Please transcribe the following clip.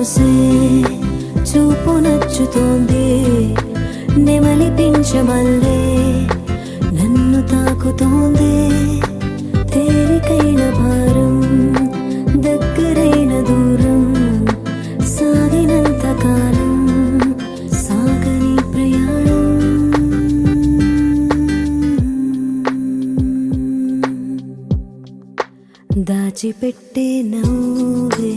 చూసే చూపు నచ్చుతోంది, నెమలి పించమల్లే నన్ను తాకుతోంది. తేలికైన భారం, దగ్గరైన దూరం, సాగినంత కాలం సాగని ప్రయాణం. దాచిపెట్టే నవ్వే